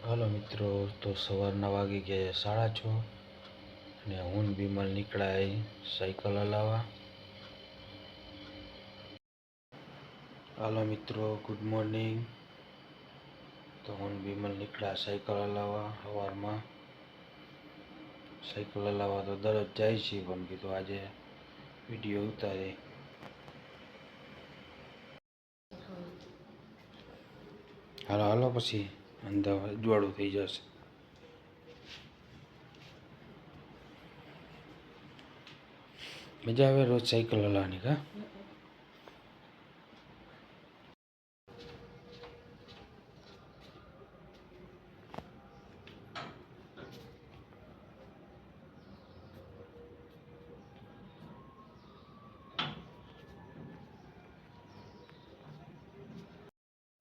હાલો મિત્રો, તો સવારના વાગી ગયા 6:30 અને હું બીમલ નીકળ્યા સાયકલ હલાવવા. હાલો મિત્રો, ગુડ મોર્નિંગ. તો હું બીમલ નીકળ્યા સાયકલ હલાવવા. સવારમાં સાયકલ હલાવવા તો દરરોજ જાય છે, પણ કીધું આજે વિડીયો ઉતારે. હાલો હાલો, પછી અંદર અજવાળું થઈ જશે. મજા આવે રોજ સાયકલ હલાવવાની કા?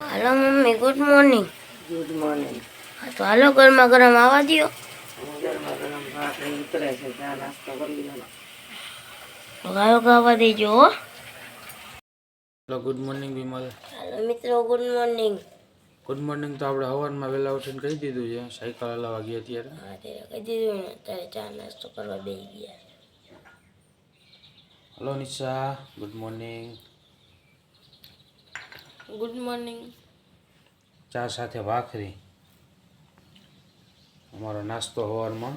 Hello mummy, good morning. Good morning. तो हेलो, गर्मा गर्म आवा दियो. गरमा गरम भाखरी उतरे છે, ચા નાસ્તો કરી લીધો. गायो का आवा देजो. Hello, good morning Bimal. Hello मित्रों, गुड मॉर्निंग. ગુડ મોર્નિંગ તો આપણે સવારમાં વહેલા ઉઠીને કહી દીધું છે. સાયકલ હલાવવા ગયા ત્યારે. हाँ तेरे कह दीदो ने तारे चा नास्तो करवा बेही गया. Hello Nisha, good morning. Good morning. ચા સાથે ભાખરી અમારો નાસ્તો સવારમાં.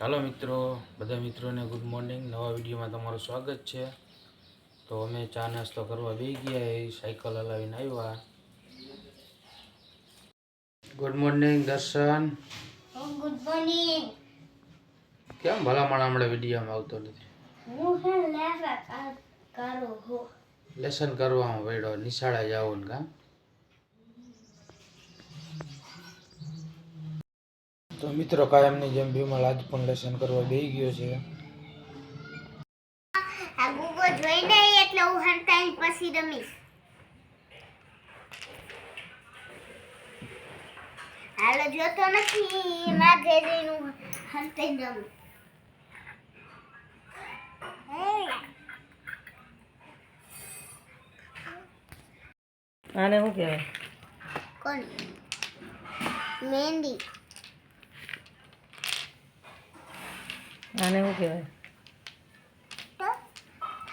હાલો મિત્રો, બધા મિત્રોને ગુડ મોર્નિંગ. નવા વિડીયોમાં તમારું સ્વાગત છે. તો અમે ચા નાસ્તો કરવા બેસી ગયા, સાયકલ હલાવીને આવ્યા. ગુડ મોર્નિંગ દર્શન. Good morning. કેમ ભલામણ હમણાં વિડીયોમાં આવતો નથી? હું હે લેવા કરો હો. લેસન કરવામાં પડ્યો, નિશાળે જાવું ને કા? તો મિત્રો, કાયમની જેમ બીમલ આજ પણ લેસન કરવા બેસી ગયો છે. આ ગૂગો જોઈને એટલે હું હંતાઈ પછી રમીશ. હાલો જોતો નથી, માં ઘેરીનું હંતાઈ રમું. આને શું કહેવાય? કોણ? મહેંદી. આને શું કહેવાય?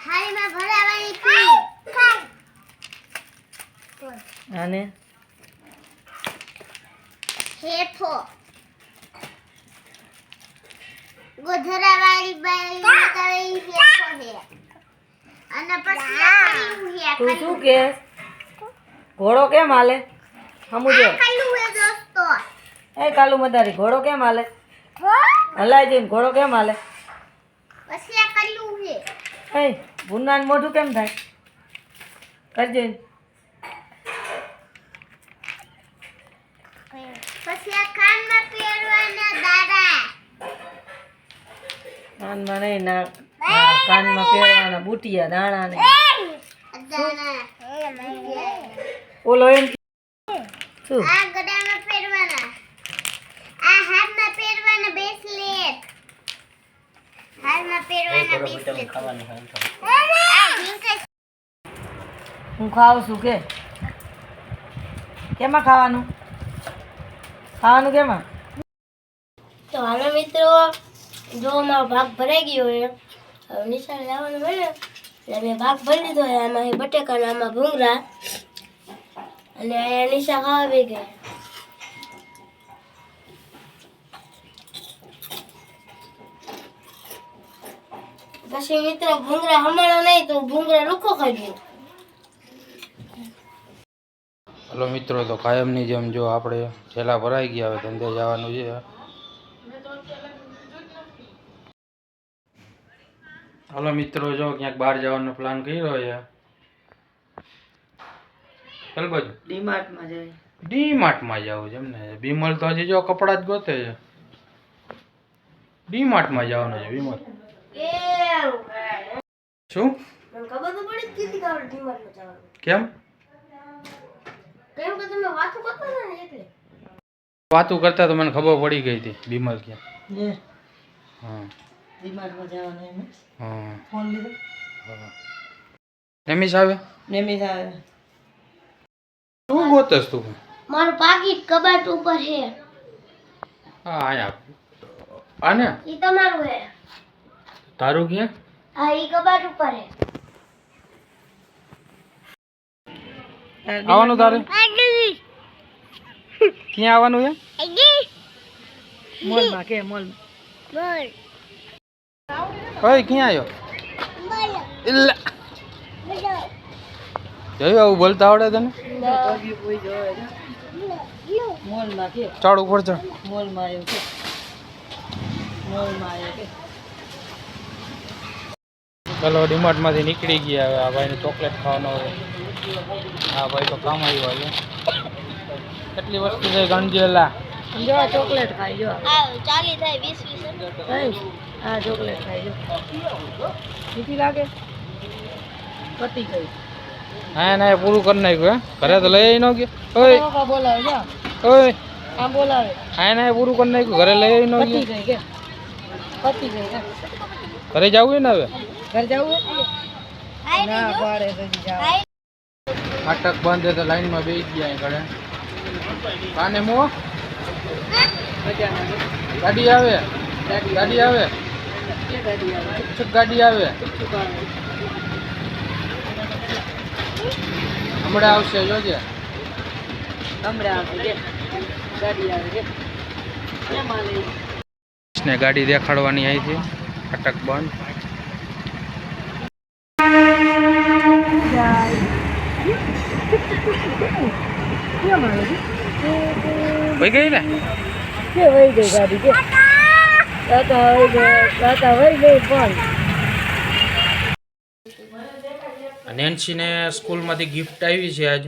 થાળીમાં ભરાવાની ખીર. આને હેઠો ગોધરાવાળી બાઈ બતાવે ઈ હેઠો છે. અને પછી આ કયું છે? તું શું કહેસ? ઘોડો કેમ હાલે? સમજો. આ કયું છે દોસ્તો? એ કાલુ મદારી, ઘોડો કેમ હાલે? હલાય જઈને ઘોડો કેમ હાલે? પછી આ કયું છે? એ ભૂનાનું મોઢું કેમ થાય? કરજો. પછી આ કાનમાં પહેરવાના દાડા. કાનમાં નહીં ના, કાનમાં પહેરવાના બુટિયા દાણા ને દાણા. ઓલો એમ શું? આ ગળામાં પહેરવાના. આ હાથમાં પહેરવાના બ્રેસલેટ. હાથમાં પહેરવાના બ્રેસલેટ. આ ઝીંકા. હું ખાઉં છું કે કેમાં ખાવાનું? ખાવાનું કેમાં? તો હાલો મિત્રો, જો મારો ભાગ ભરાઈ ગયો છે. હવે નિશાળ જવાનું હોય ને એટલે મેં ભાગ ભરી લીધો છે. આમાં બટેકા ને આમાં ભૂંગળા અને અહીંયા નિશા ખાવા બી ગઈ. પછી મિત્રો ભૂંગળા હમણાં નહીં તો ભૂંગળા લુખો ખાઈ ગયો. હલો મિત્રો, તો કાયમની જેમ જો આપણે ઠેલા ભરાઈ ગયા, હવે ધંધે જવાનું છે. હલો મિત્રો, જો ક્યાંક બહાર જવાનો પ્લાન કર્યો છે. ચાલ બાજુ ડીમાર્ટમાં જાય. ડીમાર્ટમાં જવું છે એમને? બીમલ તો હજી જો કપડાં જ ગોતે છે. ડીમાર્ટમાં જવાનું છે બીમલ. શું? મને ખબર તો પડી જ હતી કે આપણે ડીમાર્ટમાં જવાનું. કેમ? કેમ કે તમે વાતો કરતા હતા ને એટલે. વાતું કરતા તો મને ખબર પડી ગઈ હતી બીમલ ક્યાં. હા ડીમાર્ટમાં જવાનું એમ. હા ફોન લીધો. હા. એમિસ આવે? નેમી આવે શું ગોતસ તું? મારું પાકીટ કબાટ ઉપર છે. હા આયા આને ઈ તમારું છે. તારું ક્યાં? હા ઈ કબાટ ઉપર છે. આવવાનું તારે? ક્યાં આવવાનું છે? મોલમાં કે મોલમાં ઓય ક્યાં આવ્યો? ઇલ્લા જોયું આવું બોલતા આવડે તને? મોલમાં કે ચાડ ઉપર ચડ. મોલમાં આવ્યો કે મોલમાં આવ્યો કે ચાલો ડીમાર્ટ માંથી નીકળી ગયા. હવે આ ભાઈને ચોકલેટ ખાવાનો હોય. આ ભાઈ તો કામ આવ્યો છે. કેટલી વસ્તુ છે ગણજેલા? જો આ ચોકલેટ ખાઈ જો આ ચાલી થાય 20 આ ચોકલેટ ખાઈ જો મીઠી લાગે પતી ગઈ હા ના એ પૂરું કરી નાખ્યું. હે ઘરે તો લઈ આવી ન ગયો. ઓય પપ્પા બોલાવે જો ઓય આમ બોલાવે હા ના એ પૂરું કરી નાખ્યું. ઘરે લઈ આવી ન પતી ગયો. ગઈ કે પતી ગઈ કે ઘરે જવું ને હવે? ઘર જવું ના પાડે પછી જાવ ફાટક બંધ છે તો લાઈનમાં બેસી ગયા અહીં ઘરે. કાને મો ગાડી આવે ગાડી આવે ગાડી આવે હમણાં આવશે જોજે. હમણાં આવશે કે ગાડી આવે કે એમાં લઈ ને ગાડી દેખાડવાની અહીંથી ફાટક બંધ. કેમ આવે વહી ગઈ ને કે વહી ગઈ ગાડી કે તાતા વહી ગઈ પણ નેન્સીને સ્કૂલમાંથી ગિફ્ટ આવી છે આજ.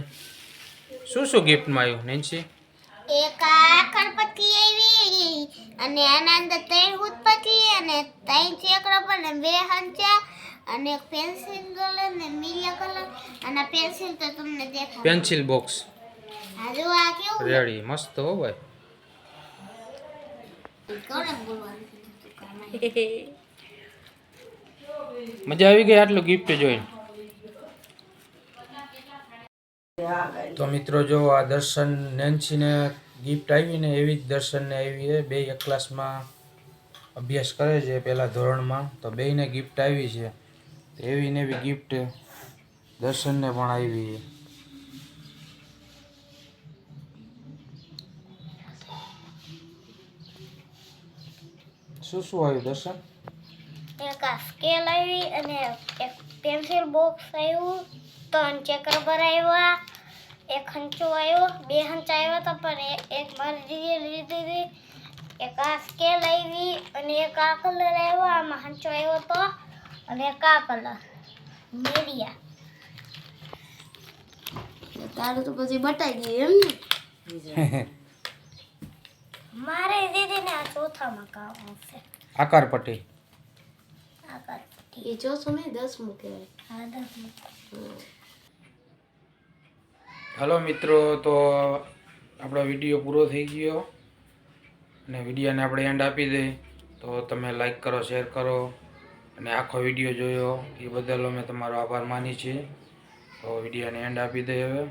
શું શું ગિફ્ટમાં આવ્યું નેન્સી? એક આકરપતિ આવી અને આના અંદર 3 ઉત્પત્તિ અને 3 ચક્ર અને 2 હંચા અને એક પેન્સિલ કલર ને નીલા કલર અને પેન્સિલ તો તમને દેખાય. પેન્સિલ બોક્સ આ જો આ કેવું રેડી મસ્ત હો ભાઈ. કોને બોલવાનું મજા આવી ગઈ આટલું ગિફ્ટ જોઈને? તો મિત્રો જો આ દર્શન નેન્સીને ગિફ્ટ આવી ને એવી જ દર્શનને આવી છે. બે એક ક્લાસમાં અભ્યાસ કરે છે પહેલા ધોરણમાં, તો બેયને ગિફ્ટ આવી છે. એવી ને એવી ગિફ્ટ દર્શનને પણ આવી છે. શું શું આવ્યું દર્શન? એક આ સ્કેલ આવી અને એક પેન્સિલ બોક્સ આવ્યું, 3 ચક્ર ભરાવ્યા, એક હંચો આવ્યો, 2 હંચા આવ્યા હતા પણ એક મારી દીદીએ લીધી હતી. એક આ સ્કેલ આવી અને એક આ કલર આવ્યો, આમાં હંચો આવ્યો હતો અને એક આ કલર મીડિયા. તારું તો પછી બટાઈ ગયું એમ ને? મારે દીદીને આ ચોથામાં કામ આવશે. આકાર પટ્ટી એ ચોથું નહીં 10મું કહેવાય. હા 10મું. હલો મિત્રો, તો આપણો વિડીયો પૂરો થઈ ગયો અને વિડીયોને આપણે એન્ડ આપી દઈએ. તો તમે લાઈક કરો, શેર કરો અને આખો વિડીયો જોયો એ બદલ અમે તમારો આભાર માની છીએ. તો વિડીયોને એન્ડ આપી દઈએ હવે.